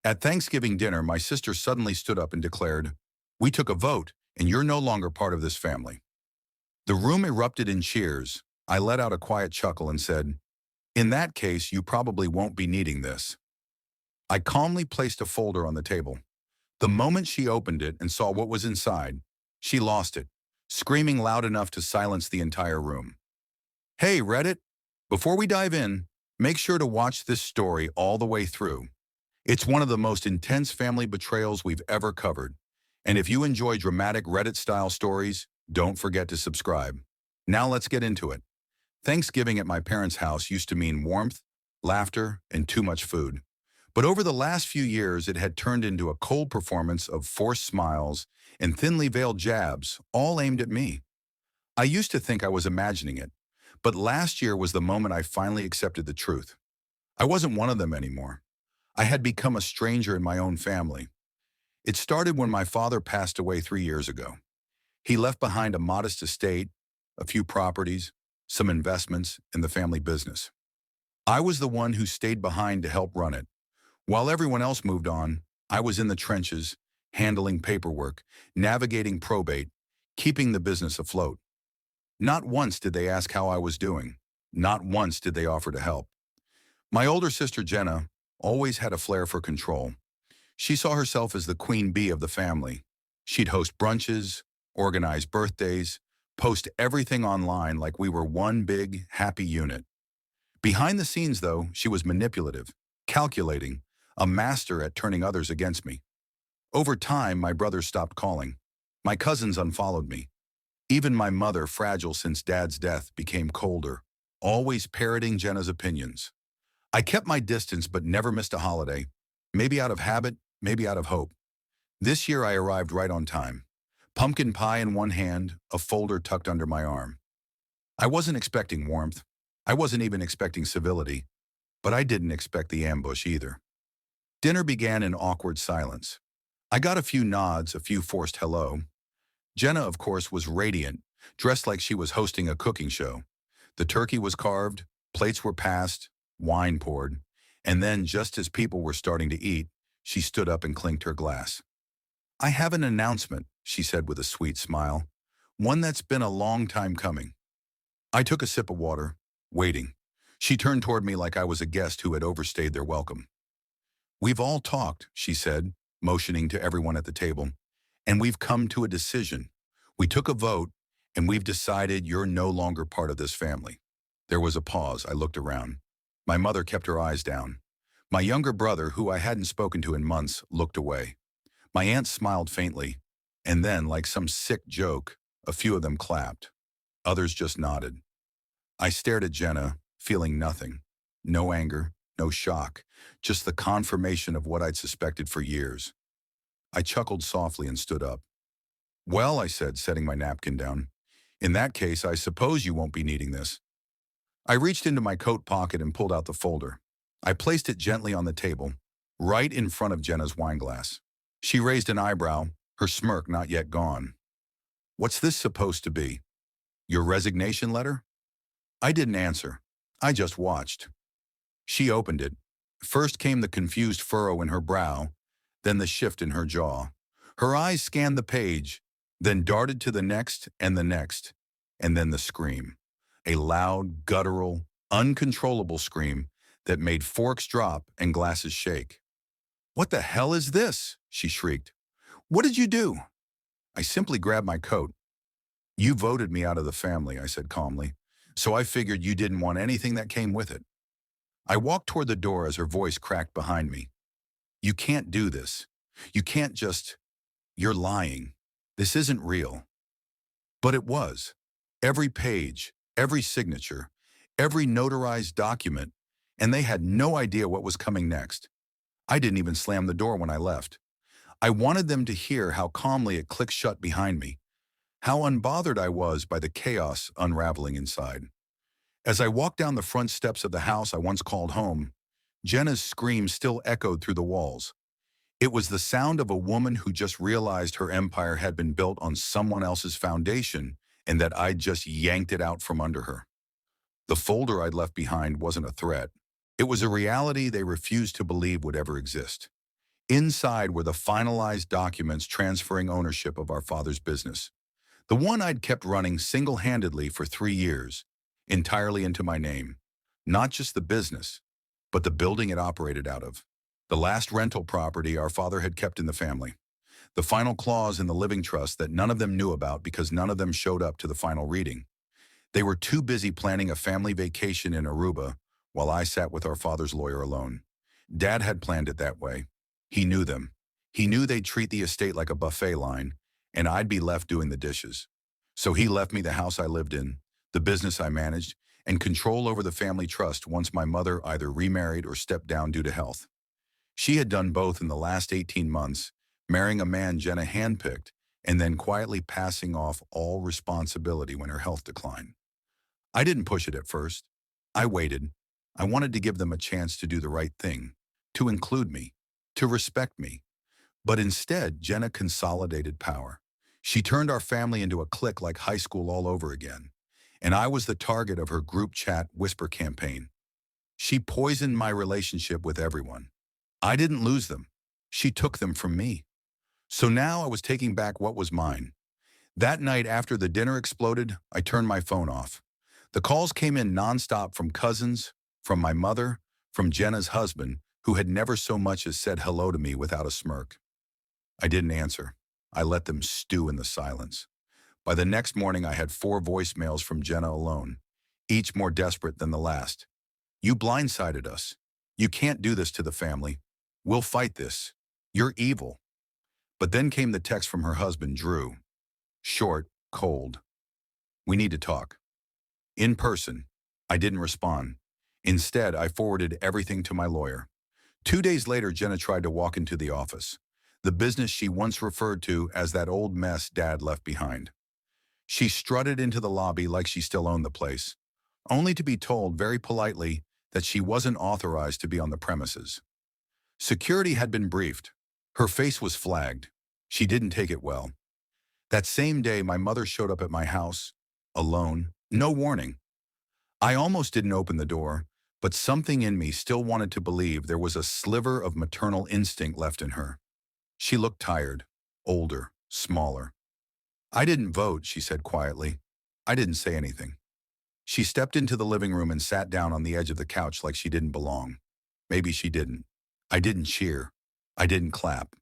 At Thanksgiving dinner, my sister suddenly stood up and declared, "We took a vote, and you're no longer part of this family." The room erupted in cheers. I let out a quiet chuckle and said, "In that case, you probably won't be needing this." I calmly placed a folder on the table. The moment she opened it and saw what was inside, she lost it, screaming loud enough to silence the entire room. "Hey, Reddit, before we dive in, make sure to watch this story all the way through. It's one of the most intense family betrayals we've ever covered. And if you enjoy dramatic Reddit-style stories, don't forget to subscribe." Now let's get into it. Thanksgiving at my parents' house used to mean warmth, laughter, and too much food. But over the last few years, it had turned into a cold performance of forced smiles and thinly veiled jabs, all aimed at me. I used to think I was imagining it, but last year was the moment I finally accepted the truth. I wasn't one of them anymore. I had become a stranger in my own family. It started when my father passed away 3 years ago. He left behind a modest estate, a few properties, some investments in the family business. I was the one who stayed behind to help run it. While everyone else moved on, I was in the trenches, handling paperwork, navigating probate, keeping the business afloat. Not once did they ask how I was doing. Not once did they offer to help. My older sister Jenna always had a flair for control. She saw herself as the queen bee of the family. She'd host brunches, organize birthdays, post everything online like we were one big, happy unit. Behind the scenes, though, she was manipulative, calculating, a master at turning others against me. Over time, my brothers stopped calling. My cousins unfollowed me. Even my mother, fragile since Dad's death, became colder, always parroting Jenna's opinions. I kept my distance but never missed a holiday, maybe out of habit, maybe out of hope. This year I arrived right on time. Pumpkin pie in one hand, a folder tucked under my arm. I wasn't expecting warmth. I wasn't even expecting civility, but I didn't expect the ambush either. Dinner began in awkward silence. I got a few nods, a few forced hello. Jenna, of course, was radiant, dressed like she was hosting a cooking show. The turkey was carved, plates were passed, wine poured, and then, just as people were starting to eat, she stood up and clinked her glass. "I have an announcement," she said with a sweet smile, "one that's been a long time coming." I took a sip of water, waiting. She turned toward me like I was a guest who had overstayed their welcome. "We've all talked," she said, motioning to everyone at the table, "and we've come to a decision. We took a vote, and we've decided you're no longer part of this family." There was a pause. I looked around. My mother kept her eyes down. My younger brother, who I hadn't spoken to in months, looked away. My aunt smiled faintly, and then, like some sick joke, a few of them clapped. Others just nodded. I stared at Jenna, feeling nothing. No anger, no shock, just the confirmation of what I'd suspected for years. I chuckled softly and stood up. "Well," I said, setting my napkin down, "in that case, I suppose you won't be needing this." I reached into my coat pocket and pulled out the folder. I placed it gently on the table, right in front of Jenna's wineglass. She raised an eyebrow, her smirk not yet gone. "What's this supposed to be? Your resignation letter?" I didn't answer. I just watched. She opened it. First came the confused furrow in her brow, then the shift in her jaw. Her eyes scanned the page, then darted to the next, and then the scream. A loud, guttural, uncontrollable scream that made forks drop and glasses shake. "What the hell is this?" she shrieked. "What did you do?" I simply grabbed my coat. "You voted me out of the family," I said calmly, "so I figured you didn't want anything that came with it." I walked toward the door as her voice cracked behind me. "You can't do this. You can't just... You're lying. This isn't real." But it was. Every page, every signature, every notarized document, and they had no idea what was coming next. I didn't even slam the door when I left. I wanted them to hear how calmly it clicked shut behind me, how unbothered I was by the chaos unraveling inside. As I walked down the front steps of the house I once called home, Jenna's scream still echoed through the walls. It was the sound of a woman who just realized her empire had been built on someone else's foundation and that I'd just yanked it out from under her. The folder I'd left behind wasn't a threat. It was a reality they refused to believe would ever exist. Inside were the finalized documents transferring ownership of our father's business. The one I'd kept running single-handedly for 3 years, entirely into my name. Not just the business, but the building it operated out of. The last rental property our father had kept in the family. The final clause in the living trust that none of them knew about because none of them showed up to the final reading. They were too busy planning a family vacation in Aruba while I sat with our father's lawyer alone. Dad had planned it that way. He knew them. He knew they'd treat the estate like a buffet line, and I'd be left doing the dishes. So he left me the house I lived in, the business I managed, and control over the family trust once my mother either remarried or stepped down due to health. She had done both in the last 18 months, marrying a man Jenna handpicked, and then quietly passing off all responsibility when her health declined. I didn't push it at first. I waited. I wanted to give them a chance to do the right thing, to include me, to respect me. But instead, Jenna consolidated power. She turned our family into a clique like high school all over again. And I was the target of her group chat whisper campaign. She poisoned my relationship with everyone. I didn't lose them. She took them from me. So now I was taking back what was mine. That night after the dinner exploded, I turned my phone off. The calls came in nonstop from cousins, from my mother, from Jenna's husband, who had never so much as said hello to me without a smirk. I didn't answer. I let them stew in the silence. By the next morning, I had 4 voicemails from Jenna alone, each more desperate than the last. You blindsided us. You can't do this to the family. We'll fight this. You're evil. But then came the text from her husband, Drew. Short, cold. We need to talk. In person. I didn't respond. Instead, I forwarded everything to my lawyer. 2 days later, Jenna tried to walk into the office, the business she once referred to as that old mess Dad left behind. She strutted into the lobby like she still owned the place, only to be told very politely that she wasn't authorized to be on the premises. Security had been briefed. Her face was flagged. She didn't take it well. That same day, my mother showed up at my house, alone, no warning. I almost didn't open the door, but something in me still wanted to believe there was a sliver of maternal instinct left in her. She looked tired, older, smaller. I didn't vote, she said quietly. I didn't say anything. She stepped into the living room and sat down on the edge of the couch like she didn't belong. Maybe she didn't. I didn't cheer. I didn't clap.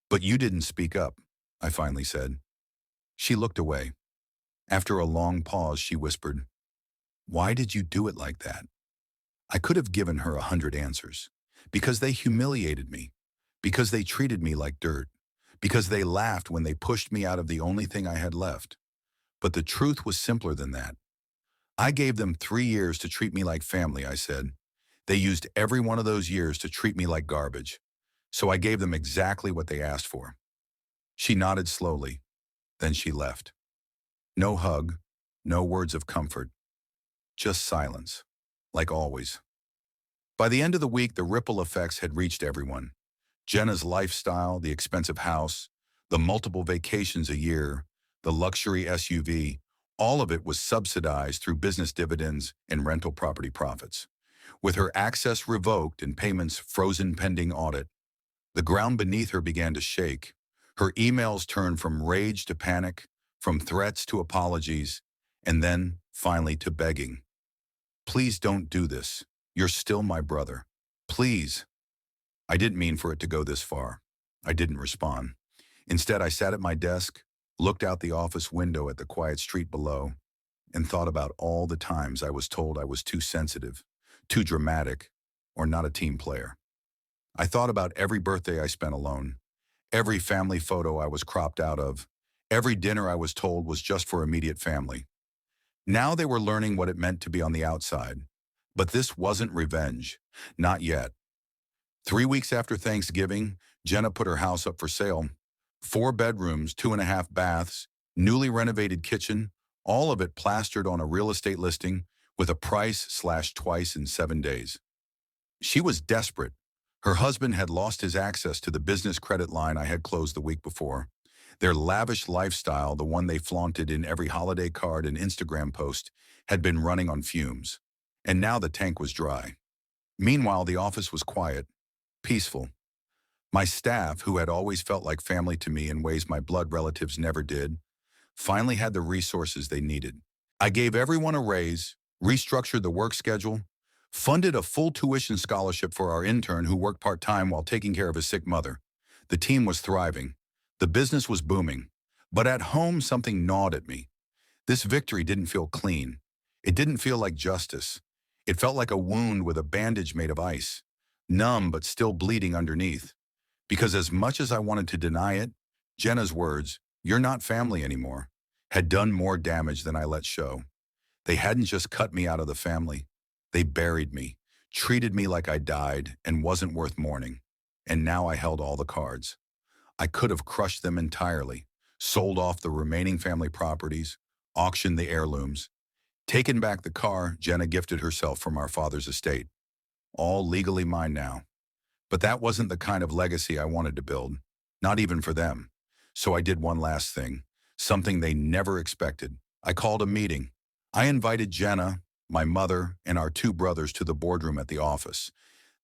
But you didn't speak up, I finally said. She looked away. After a long pause, she whispered, "Why did you do it like that?" I could have given her 100 answers. Because they humiliated me. Because they treated me like dirt. Because they laughed when they pushed me out of the only thing I had left. But the truth was simpler than that. I gave them 3 years to treat me like family, I said. They used every one of those years to treat me like garbage. So I gave them exactly what they asked for. She nodded slowly. Then she left. No hug, no words of comfort. Just silence, like always. By the end of the week, the ripple effects had reached everyone. Jenna's lifestyle, the expensive house, the multiple vacations a year, the luxury SUV, all of it was subsidized through business dividends and rental property profits. With her access revoked and payments frozen pending audit, the ground beneath her began to shake. Her emails turned from rage to panic, from threats to apologies, and then, finally, to begging. Please don't do this. You're still my brother. Please. I didn't mean for it to go this far. I didn't respond. Instead, I sat at my desk, looked out the office window at the quiet street below, and thought about all the times I was told I was too sensitive, too dramatic, or not a team player. I thought about every birthday I spent alone, every family photo I was cropped out of, every dinner I was told was just for immediate family. Now they were learning what it meant to be on the outside. But this wasn't revenge. Not yet. 3 weeks after Thanksgiving, Jenna put her house up for sale. 4 bedrooms, 2.5 baths, newly renovated kitchen, all of it plastered on a real estate listing with a price slashed twice in 7 days. She was desperate. Her husband had lost his access to the business credit line I had closed the week before. Their lavish lifestyle, the one they flaunted in every holiday card and Instagram post, had been running on fumes. And now the tank was dry. Meanwhile, the office was quiet, peaceful. My staff, who had always felt like family to me in ways my blood relatives never did, finally had the resources they needed. I gave everyone a raise, restructured the work schedule, funded a full tuition scholarship for our intern who worked part-time while taking care of his sick mother. The team was thriving. The business was booming. But at home, something gnawed at me. This victory didn't feel clean. It didn't feel like justice. It felt like a wound with a bandage made of ice, numb but still bleeding underneath. Because as much as I wanted to deny it, Jenna's words, "You're not family anymore," had done more damage than I let show. They hadn't just cut me out of the family. They buried me, treated me like I died and wasn't worth mourning. And now I held all the cards. I could have crushed them entirely, sold off the remaining family properties, auctioned the heirlooms, taken back the car Jenna gifted herself from our father's estate. All legally mine now. But that wasn't the kind of legacy I wanted to build, not even for them. So I did one last thing, something they never expected. I called a meeting. I invited Jenna, my mother, and our two brothers to the boardroom at the office,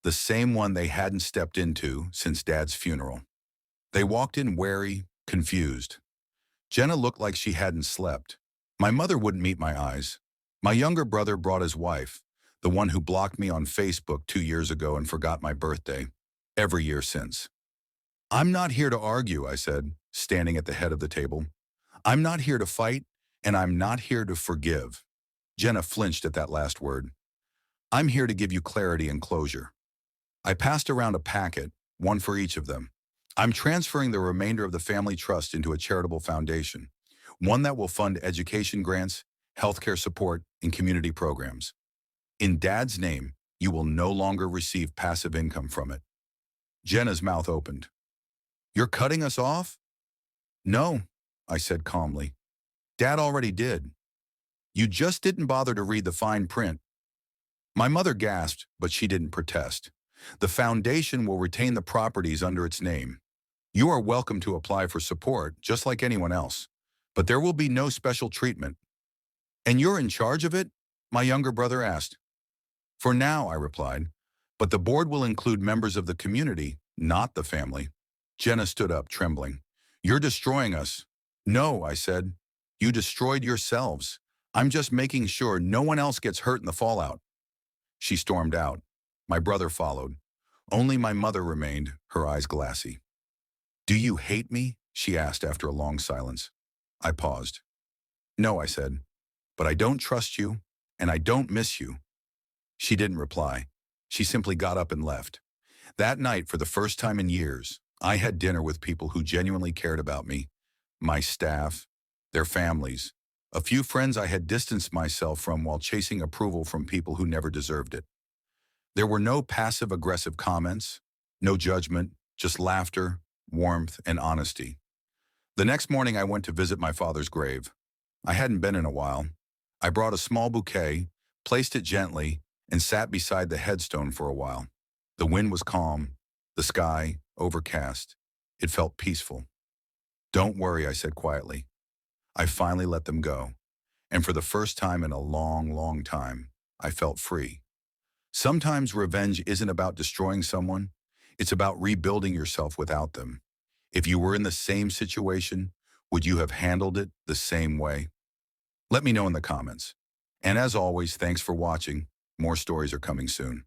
the same one they hadn't stepped into since Dad's funeral. They walked in wary, confused. Jenna looked like she hadn't slept. My mother wouldn't meet my eyes. My younger brother brought his wife, the one who blocked me on Facebook 2 years ago and forgot my birthday, every year since. "I'm not here to argue," I said, standing at the head of the table. "I'm not here to fight, and I'm not here to forgive." Jenna flinched at that last word. "I'm here to give you clarity and closure." I passed around a packet, one for each of them. "I'm transferring the remainder of the family trust into a charitable foundation, one that will fund education grants, healthcare support, and community programs. In Dad's name, you will no longer receive passive income from it." Jenna's mouth opened. "You're cutting us off?" "No," I said calmly. "Dad already did. You just didn't bother to read the fine print." My mother gasped, but she didn't protest. "The foundation will retain the properties under its name. You are welcome to apply for support, just like anyone else. But there will be no special treatment." "And you're in charge of it?" my younger brother asked. "For now," I replied. "But the board will include members of the community, not the family." Jenna stood up, trembling. "You're destroying us." "No," I said. "You destroyed yourselves. I'm just making sure no one else gets hurt in the fallout." She stormed out. My brother followed. Only my mother remained, her eyes glassy. "Do you hate me?" she asked after a long silence. I paused. "No," I said, "but I don't trust you, and I don't miss you." She didn't reply. She simply got up and left. That night, for the first time in years, I had dinner with people who genuinely cared about me. My staff, their families, a few friends I had distanced myself from while chasing approval from people who never deserved it. There were no passive-aggressive comments, no judgment, just laughter, warmth, and honesty. The next morning, I went to visit my father's grave. I hadn't been in a while. I brought a small bouquet, placed it gently, and sat beside the headstone for a while. The wind was calm, the sky overcast. It felt peaceful. "Don't worry," I said quietly. I finally let them go. And for the first time in a long, long time, I felt free. Sometimes revenge isn't about destroying someone. It's about rebuilding yourself without them. If you were in the same situation, would you have handled it the same way? Let me know in the comments. And as always, thanks for watching. More stories are coming soon.